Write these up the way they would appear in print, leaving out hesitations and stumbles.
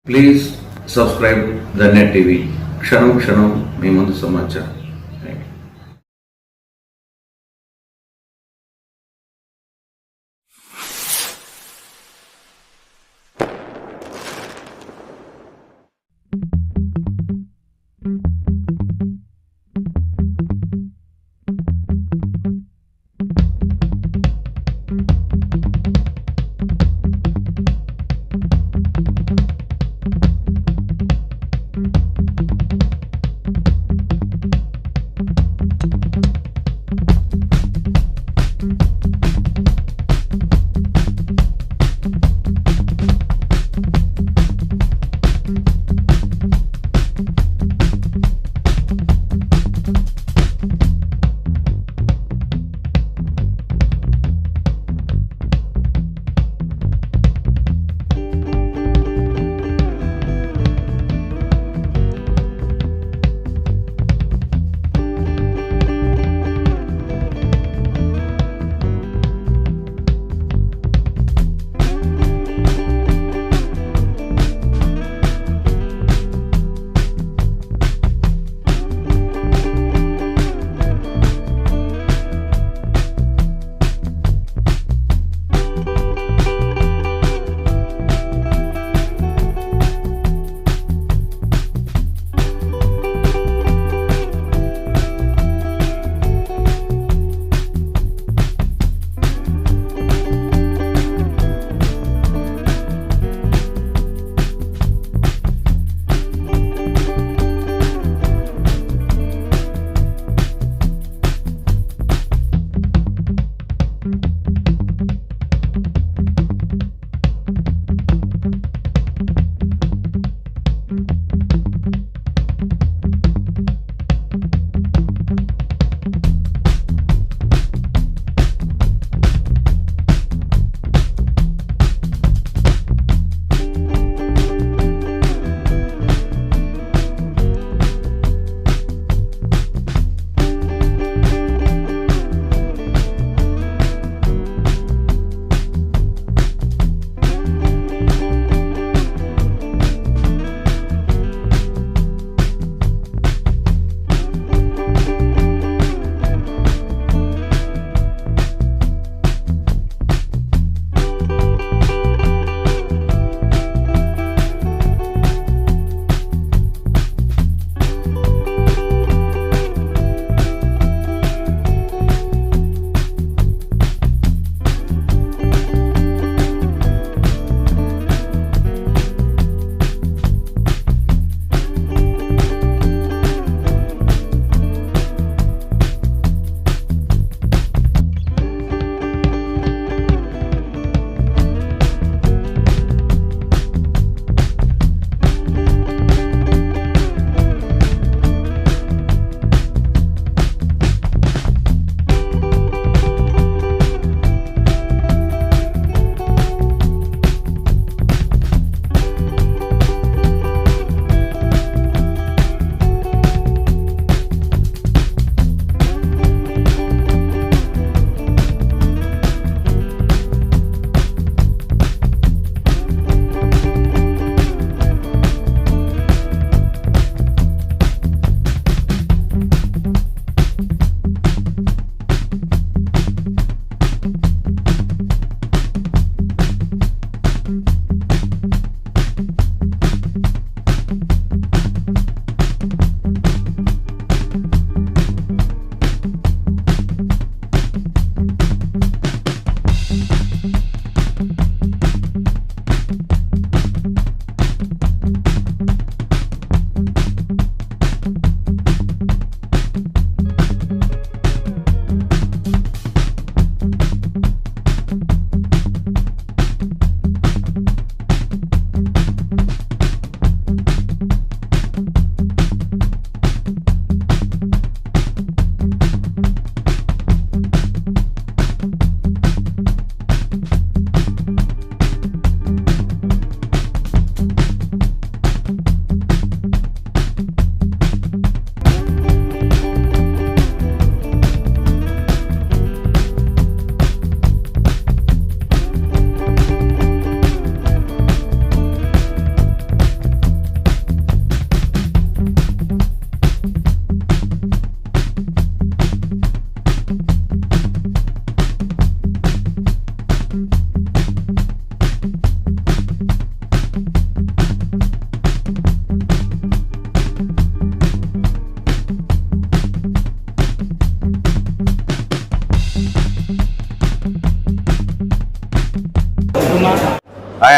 Please subscribe the net TV. క్షణం క్షణం మీ ముందు సమాచారం.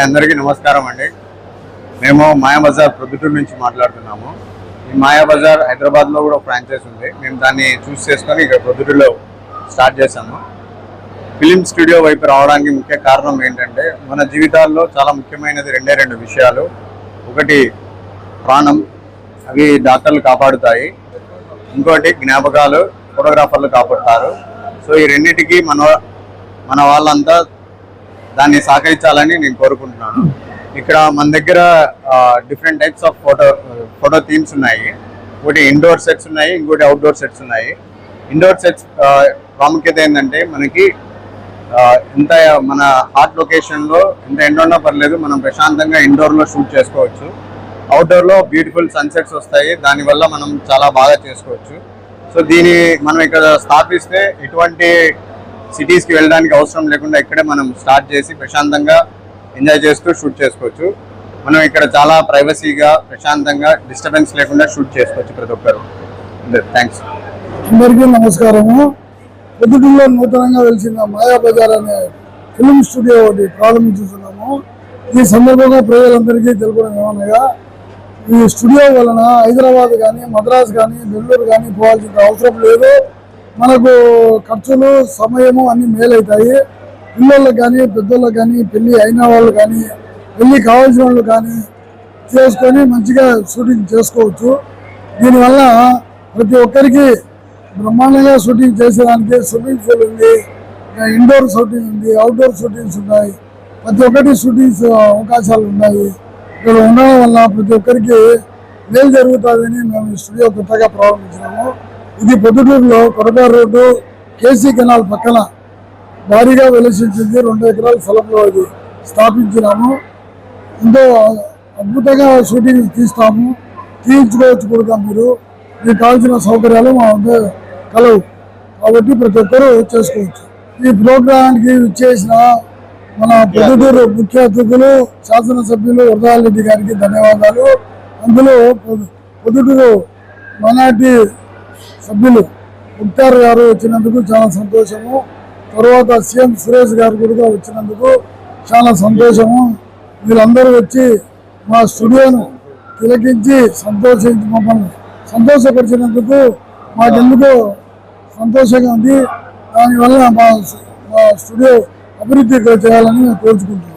అందరికీ నమస్కారం అండి. మేము మాయాబజార్ ప్రొద్దుటూరు నుంచి మాట్లాడుతున్నాము. ఈ మాయాబజార్ హైదరాబాద్లో కూడా ఫ్రాంచైజ్ ఉంది. మేము దాన్ని చూస్ చేసుకొని ఇక్కడ ప్రొద్దుటూరులో స్టార్ట్ చేశాము. ఫిలిం స్టూడియో వైపు రావడానికి ముఖ్య కారణం ఏంటంటే, మన జీవితాల్లో చాలా ముఖ్యమైనది రెండు విషయాలు. ఒకటి ప్రాణం, అవి డాక్టర్లు కాపాడుతాయి. ఇంకోటి జ్ఞాపకాలు, ఫోటోగ్రాఫర్లు కాపాడుతారు. సో ఈ రెండింటికి మన వాళ్ళంతా దాన్ని సహకరించాలని నేను కోరుకుంటున్నాను. ఇక్కడ మన దగ్గర different types of photo themes ఉన్నాయి. ఒకటి ఇండోర్ సెట్స్ ఉన్నాయి, ఇంకోటి అవుట్డోర్ సెట్స్ ఉన్నాయి. ఇండోర్ సెట్స్ ప్రాముఖ్యత ఏంటంటే, మనకి ఎంత మన హాట్ లొకేషన్లో ఎంత ఎండ ఉన్నా పర్లేదు, మనం ప్రశాంతంగా ఇండోర్లో షూట్ చేసుకోవచ్చు. అవుట్డోర్లో బ్యూటిఫుల్ సన్సెట్స్ వస్తాయి, దానివల్ల మనం చాలా బాగా చేసుకోవచ్చు. సో దీన్ని మనం ఇక్కడ స్థాపిస్తే ఎటువంటి సిటీస్కి వెళ్ళడానికి అవసరం లేకుండా ఇక్కడే మనం స్టార్ట్ చేసి ప్రశాంతంగా ఎంజాయ్ చేస్తూ షూట్ చేసుకోవచ్చు. మనం ఇక్కడ చాలా ప్రైవసీగా, ప్రశాంతంగా, డిస్టర్బెన్స్ లేకుండా షూట్ చేసుకోవచ్చు ప్రతి ఒక్కరు. థ్యాంక్స్. అందరికీ నమస్కారము. ప్రొద్దుటూరులో నూతనంగా వెలిసిన మాయాబజార్ అనే ఫిలిం స్టూడియో ఒకటి ప్రారంభించుతున్నాము. ఈ సందర్భంగా ప్రజలందరికీ తెలుపడం ఏమనగా, ఈ స్టూడియో వలన హైదరాబాద్ కానీ, మద్రాసు కానీ, బెంగళూరు కానీ పోవాల్సిన అవసరం లేదు. మనకు ఖర్చులు, సమయము అన్నీ మేలవుతాయి. పిల్లలకు కానీ, పెద్దోళ్ళకి కానీ, పెళ్ళి అయిన వాళ్ళు కానీ, పెళ్ళి కావాల్సిన వాళ్ళు కానీ చేసుకొని మంచిగా షూటింగ్ చేసుకోవచ్చు. దీనివల్ల ప్రతి ఒక్కరికి బ్రహ్మాండంగా షూటింగ్ చేసేదానికి స్విమ్మింగ్ పూల్ ఉంది, ఇండోర్ షూటింగ్ ఉంది, అవుట్డోర్ షూటింగ్స్ ఉన్నాయి. ప్రతి ఒక్కటి షూటింగ్స్ అవకాశాలు ఉన్నాయి. ఇక్కడ ఉండడం వల్ల ప్రతి ఒక్కరికి మేలు జరుగుతుందని మేము ఈ స్టూడియో కొత్తగా ప్రారంభించినాము. ఇది పొద్దుటూరులో కొరటారు రోడ్డు, కేసీ కెనాల్ పక్కన భారీగా వెలిసించింది. 2 ఎకరాల స్థలంలో ఇది స్థాపించినాము. ఎంతో అద్భుతంగా షూటింగ్ తీయించుకోవచ్చు కూడా. మీకు కావాల్సిన సౌకర్యాలు మా వద్ద కలవు కాబట్టి ప్రతి ఒక్కరూ చేసుకోవచ్చు. ఈ ప్రోగ్రాంకి ఇచ్చేసిన మన పొద్దుటూరు ముఖ్య అతిథులు, శాసనసభ్యులు వరదారెడ్డి గారికి ధన్యవాదాలు. అందులో పొద్దుటూరు మైనార్టీ సభ్యులు ముక్తార్ గారు వచ్చినందుకు చాలా సంతోషము. తర్వాత సీఎం సురేష్ గారు కూడా వచ్చినందుకు చాలా సంతోషము. వీళ్ళందరూ వచ్చి మా స్టూడియోను తిలకించి మమ్మల్ని సంతోషపరిచినందుకు మాకెందుకో సంతోషంగా ఉంది. దానివల్ల మా స్టూడియో అభివృద్ధి చేయాలని కోరుకుంటున్నాం.